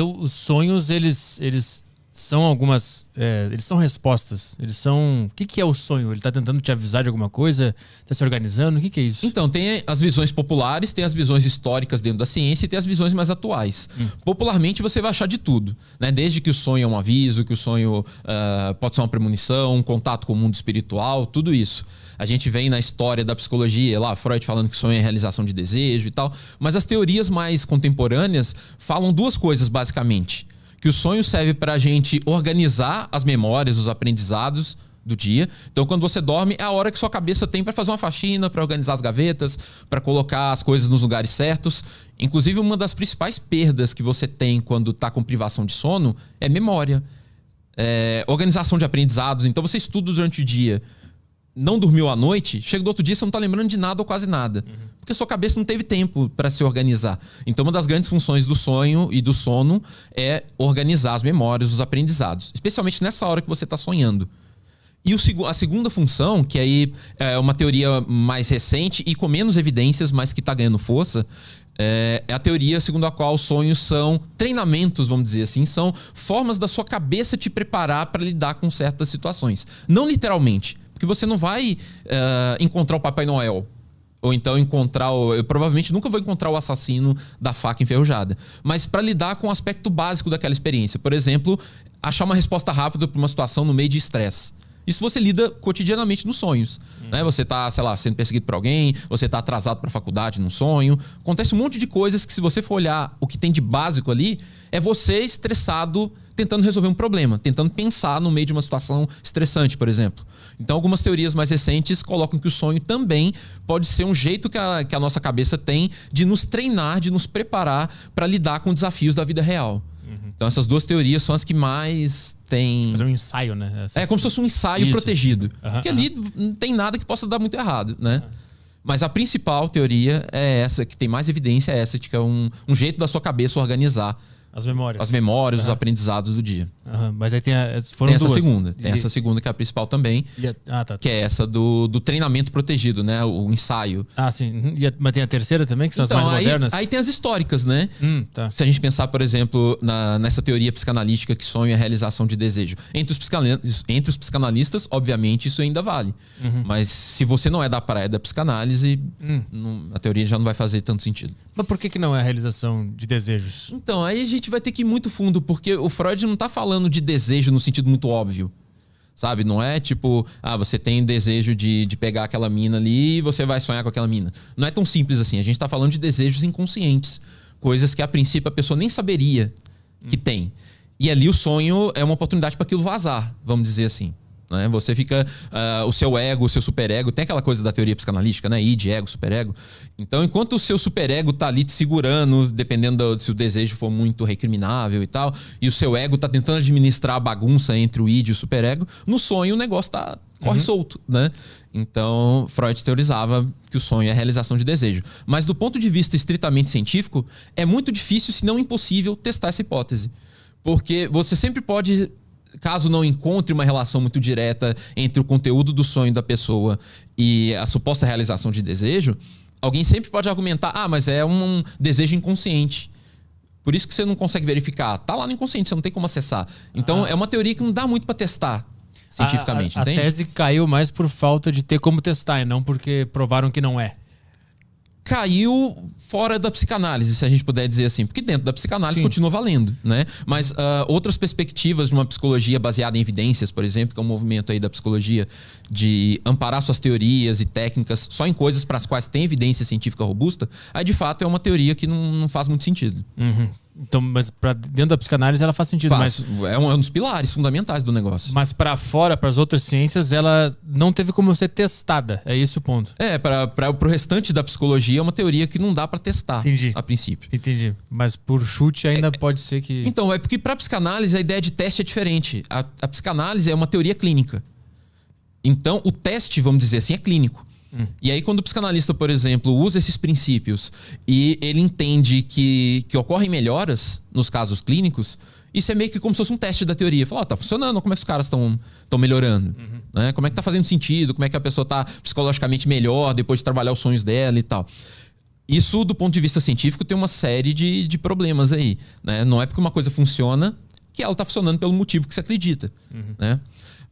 Os sonhos, eles são algumas... eles são respostas. Eles são... O que é o sonho? Ele tá tentando te avisar de alguma coisa? Tá se organizando? O que é isso? Então, tem as visões populares, tem as visões históricas dentro da ciência e tem as visões mais atuais. Popularmente, você vai achar de tudo, né? Desde que o sonho é um aviso, que o sonho pode ser uma premonição, um contato com o mundo espiritual, tudo isso. A gente vem na história da psicologia, lá, Freud falando que sonho é realização de desejo e tal. Mas as teorias mais contemporâneas falam duas coisas, basicamente. Que o sonho serve para a gente organizar as memórias, os aprendizados do dia. Então, quando você dorme, é a hora que sua cabeça tem para fazer uma faxina, para organizar as gavetas, para colocar as coisas nos lugares certos. Inclusive, uma das principais perdas que você tem quando está com privação de sono é memória. Organização de aprendizados. Então, você estuda durante o dia, não dormiu à noite, chega do outro dia, você não está lembrando de nada ou quase nada. Porque a sua cabeça não teve tempo para se organizar. Então, uma das grandes funções do sonho e do sono é organizar as memórias, os aprendizados. Especialmente nessa hora que você está sonhando. E a segunda função, que aí é uma teoria mais recente e com menos evidências, mas que está ganhando força, é a teoria segundo a qual os sonhos são treinamentos, vamos dizer assim, são formas da sua cabeça te preparar para lidar com certas situações. Não literalmente, porque você não vai encontrar o Papai Noel. Ou então eu provavelmente nunca vou encontrar o assassino da faca enferrujada. Mas para lidar com o aspecto básico daquela experiência. Por exemplo, achar uma resposta rápida para uma situação no meio de estresse. Isso você lida cotidianamente nos sonhos. Né? Você tá, sei lá, sendo perseguido por alguém, você tá atrasado para a faculdade num sonho. Acontece um monte de coisas que, se você for olhar o que tem de básico ali, é você estressado tentando resolver um problema, tentando pensar no meio de uma situação estressante, por exemplo. Então, algumas teorias mais recentes colocam que o sonho também pode ser um jeito que a nossa cabeça tem de nos treinar, de nos preparar para lidar com desafios da vida real. Então, essas duas teorias são as que mais têm... Fazer um ensaio, né? É como se fosse um ensaio protegido. Porque ali não tem nada que possa dar muito errado, né? Mas a principal teoria é essa, que tem mais evidência, é essa, que é um jeito da sua cabeça organizar as memórias. As memórias, os aprendizados do dia. Mas aí tem essa duas. Tem essa segunda, que é a principal também. Que é essa do treinamento protegido, né? O ensaio. Sim. Mas tem a terceira também, que são as mais modernas? Aí tem as históricas, né? Tá. Se a gente pensar, por exemplo, nessa teoria psicanalítica que sonho é a realização de desejo. Entre os psicanalistas, obviamente, isso ainda vale. Mas se você não é da praia da psicanálise, a teoria já não vai fazer tanto sentido. Mas por que não é a realização de desejos? Então, aí a gente vai ter que ir muito fundo, porque o Freud não tá falando de desejo no sentido muito óbvio. Sabe? Não é tipo, você tem desejo de pegar aquela mina ali e você vai sonhar com aquela mina. Não é tão simples assim. A gente tá falando de desejos inconscientes. Coisas que, a princípio, a pessoa nem saberia que tem. E ali o sonho é uma oportunidade para aquilo vazar, vamos dizer assim. Né? Você fica... o seu ego, o seu superego... Tem aquela coisa da teoria psicanalítica, né? Id, ego, superego. Então, enquanto o seu superego tá ali te segurando, dependendo se o desejo for muito recriminável e tal, e o seu ego tá tentando administrar a bagunça entre o id e o superego, no sonho o negócio corre solto, né? Então, Freud teorizava que o sonho é a realização de desejo. Mas do ponto de vista estritamente científico, é muito difícil, se não impossível, testar essa hipótese. Porque você sempre pode... Caso não encontre uma relação muito direta entre o conteúdo do sonho da pessoa e a suposta realização de desejo, alguém sempre pode argumentar, mas é um desejo inconsciente. Por isso que você não consegue verificar. Tá lá no inconsciente, você não tem como acessar. Então, é uma teoria que não dá muito para testar cientificamente, entende? A tese caiu mais por falta de ter como testar, e não porque provaram que não é. Caiu fora da psicanálise, se a gente puder dizer assim. Porque dentro da psicanálise continua valendo, né? Mas outras perspectivas de uma psicologia baseada em evidências, por exemplo, que é um movimento aí da psicologia de amparar suas teorias e técnicas só em coisas para as quais tem evidência científica robusta, aí de fato é uma teoria que não faz muito sentido. Então, mas dentro da psicanálise ela faz sentido. É um dos pilares fundamentais do negócio. Mas para fora, para as outras ciências, ela não teve como ser testada. É esse o ponto. Para o restante da psicologia é uma teoria que não dá para testar. Entendi. A princípio. Entendi. Mas por chute ainda pode ser que... Então, é porque para a psicanálise a ideia de teste é diferente. A psicanálise é uma teoria clínica. Então, o teste, vamos dizer assim, é clínico. E aí, quando o psicanalista, por exemplo, usa esses princípios e ele entende que ocorrem melhoras nos casos clínicos, isso é meio que como se fosse um teste da teoria. Fala, tá funcionando, como é que os caras estão melhorando? Né? Como é que tá fazendo sentido? Como é que a pessoa tá psicologicamente melhor depois de trabalhar os sonhos dela e tal? Isso, do ponto de vista científico, tem uma série de problemas aí, né? Não é porque uma coisa funciona que ela está funcionando pelo motivo que você acredita, né?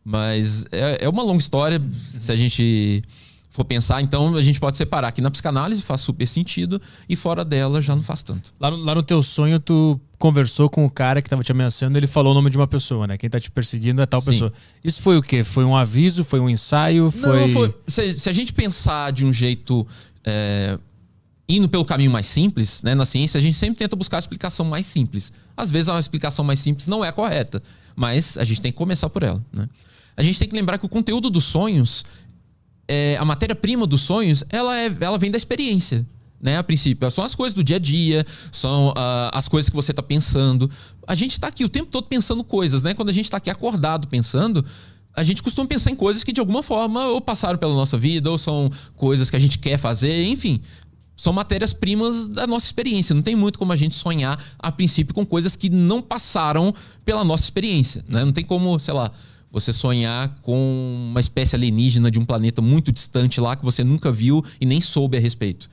Mas é uma longa história. Se a gente for pensar, então a gente pode separar que na psicanálise faz super sentido e fora dela já não faz tanto. Lá no teu sonho, tu conversou com o cara que estava te ameaçando, ele falou o nome de uma pessoa, né? Quem tá te perseguindo é tal pessoa. Isso foi o quê? Foi um aviso? Foi um ensaio? Não, foi... Se a gente pensar de um jeito... indo pelo caminho mais simples, né? Na ciência, a gente sempre tenta buscar a explicação mais simples. Às vezes, a explicação mais simples não é a correta, mas a gente tem que começar por ela, né? A gente tem que lembrar que o conteúdo dos sonhos, a matéria-prima dos sonhos, ela vem da experiência, né? A princípio, são as coisas do dia a dia, são as coisas que você está pensando. A gente está aqui o tempo todo pensando coisas, né? Quando a gente está aqui acordado pensando, a gente costuma pensar em coisas que de alguma forma ou passaram pela nossa vida, ou são coisas que a gente quer fazer, enfim. São matérias-primas da nossa experiência. Não tem muito como a gente sonhar, a princípio, com coisas que não passaram pela nossa experiência, né? Não tem como, sei lá, você sonhar com uma espécie alienígena de um planeta muito distante lá que você nunca viu e nem soube a respeito,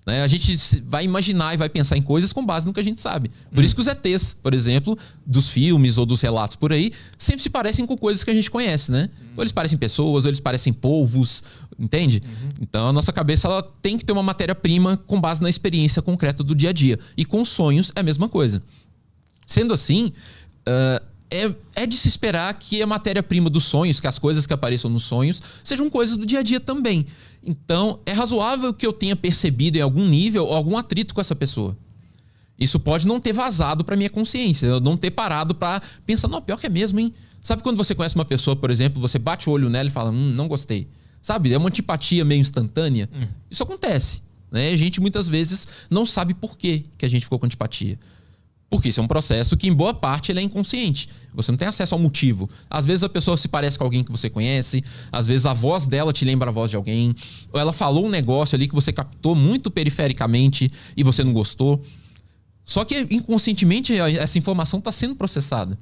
né? A gente vai imaginar e vai pensar em coisas com base no que a gente sabe. Por isso que os ETs, por exemplo, dos filmes ou dos relatos por aí, sempre se parecem com coisas que a gente conhece, né? Ou eles parecem pessoas, ou eles parecem povos, entende? Então a nossa cabeça ela tem que ter uma matéria-prima com base na experiência concreta do dia a dia. E com sonhos é a mesma coisa. Sendo assim, é de se esperar que a matéria-prima dos sonhos, que as coisas que apareçam nos sonhos, sejam coisas do dia a dia também. Então, é razoável que eu tenha percebido em algum nível algum atrito com essa pessoa. Isso pode não ter vazado para minha consciência, eu não ter parado para pensar, não, pior que é mesmo, hein? Sabe quando você conhece uma pessoa, por exemplo, você bate o olho nela e fala, não gostei. Sabe? É uma antipatia meio instantânea. Isso acontece, né? A gente muitas vezes não sabe por que a gente ficou com antipatia. Porque isso é um processo que, em boa parte, ele é inconsciente. Você não tem acesso ao motivo. Às vezes a pessoa se parece com alguém que você conhece, às vezes a voz dela te lembra a voz de alguém, ou ela falou um negócio ali que você captou muito perifericamente e você não gostou. Só que inconscientemente essa informação está sendo processada.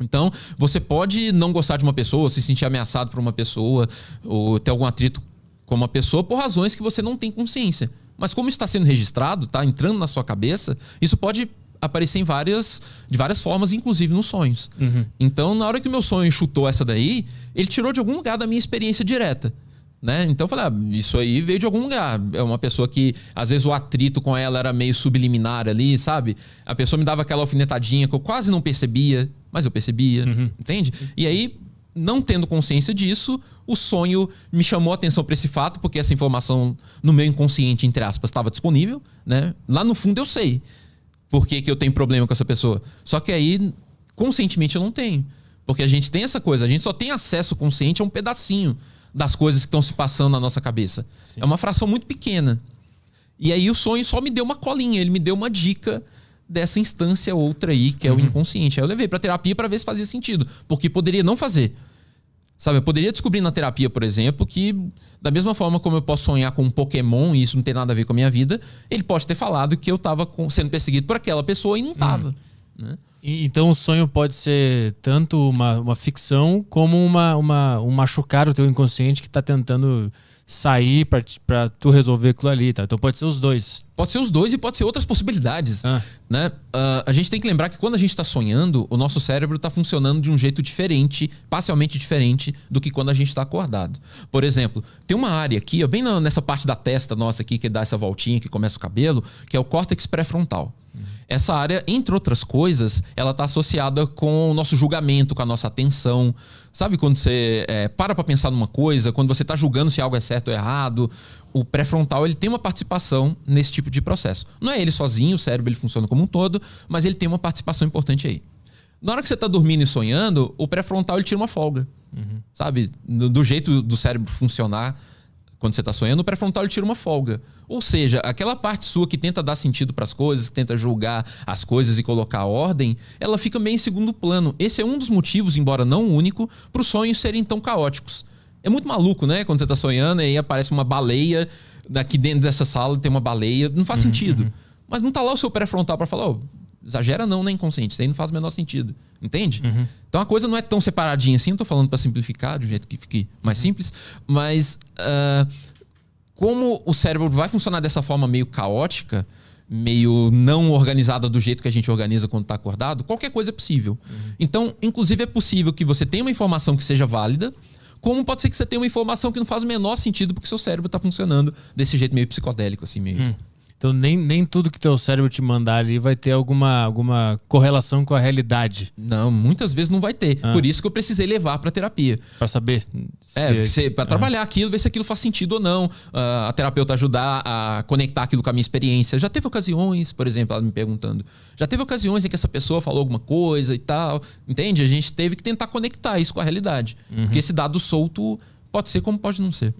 Então, você pode não gostar de uma pessoa, se sentir ameaçado por uma pessoa, ou ter algum atrito com uma pessoa por razões que você não tem consciência. Mas como isso está sendo registrado, está entrando na sua cabeça, isso pode aparecer de várias formas, inclusive nos sonhos. Então, na hora que o meu sonho chutou essa daí, ele tirou de algum lugar da minha experiência direta, né? Então eu falei, isso aí veio de algum lugar. É uma pessoa que, às vezes, o atrito com ela era meio subliminar ali, sabe? A pessoa me dava aquela alfinetadinha que eu quase não percebia, mas eu percebia, entende? E aí, não tendo consciência disso, o sonho me chamou a atenção para esse fato, porque essa informação no meu inconsciente, entre aspas, estava disponível, né? Lá no fundo eu sei por que eu tenho problema com essa pessoa. Só que aí, conscientemente, eu não tenho. Porque a gente tem essa coisa, a gente só tem acesso consciente a um pedacinho das coisas que estão se passando na nossa cabeça. Sim. É uma fração muito pequena. E aí o sonho só me deu uma colinha, ele me deu uma dica dessa instância outra aí, que é o inconsciente. Aí eu levei pra terapia para ver se fazia sentido. Porque poderia não fazer. Sabe, eu poderia descobrir na terapia, por exemplo, que da mesma forma como eu posso sonhar com um Pokémon e isso não tem nada a ver com a minha vida, ele pode ter falado que eu estava sendo perseguido por aquela pessoa e não estava. Né? Então o sonho pode ser tanto uma ficção como um machucar o teu inconsciente que está tentando sair para tu resolver aquilo ali, tá? Então pode ser os dois. Pode ser os dois e pode ser outras possibilidades. Né? A gente tem que lembrar que quando a gente está sonhando, o nosso cérebro está funcionando de um jeito diferente, parcialmente diferente do que quando a gente está acordado. Por exemplo, tem uma área aqui, bem nessa parte da testa nossa aqui, que dá essa voltinha, que começa o cabelo, que é o córtex pré-frontal. Essa área, entre outras coisas, ela está associada com o nosso julgamento, com a nossa atenção. Sabe quando você para pensar numa coisa, quando você está julgando se algo é certo ou errado, o pré-frontal ele tem uma participação nesse tipo de processo. Não é ele sozinho, o cérebro ele funciona como um todo, mas ele tem uma participação importante aí. Na hora que você está dormindo e sonhando, o pré-frontal ele tira uma folga. Sabe? Do jeito do cérebro funcionar, quando você está sonhando, o pré-frontal ele tira uma folga. Ou seja, aquela parte sua que tenta dar sentido para as coisas, que tenta julgar as coisas e colocar ordem, ela fica meio em segundo plano. Esse é um dos motivos, embora não o único, para os sonhos serem tão caóticos. É muito maluco, né? Quando você está sonhando e aí aparece uma baleia, aqui dentro dessa sala tem uma baleia. Não faz sentido. Mas não está lá o seu pré-frontal para falar, exagera não, né, inconsciente? Isso aí não faz o menor sentido. Entende? Então a coisa não é tão separadinha assim. Eu tô falando para simplificar, de um jeito que fique mais simples. Mas como o cérebro vai funcionar dessa forma meio caótica, meio não organizada do jeito que a gente organiza quando está acordado, qualquer coisa é possível. Então, inclusive, é possível que você tenha uma informação que seja válida, como pode ser que você tenha uma informação que não faz o menor sentido porque seu cérebro está funcionando desse jeito meio psicodélico, assim, meio... Então nem tudo que teu cérebro te mandar ali vai ter alguma correlação com a realidade. Não, muitas vezes não vai ter. Por isso que eu precisei levar para terapia. Para saber. Para trabalhar aquilo, ver se aquilo faz sentido ou não. A terapeuta ajudar a conectar aquilo com a minha experiência. Já teve ocasiões, por exemplo, ela me perguntando, já teve ocasiões em que essa pessoa falou alguma coisa e tal. Entende? A gente teve que tentar conectar isso com a realidade. Porque esse dado solto pode ser como pode não ser.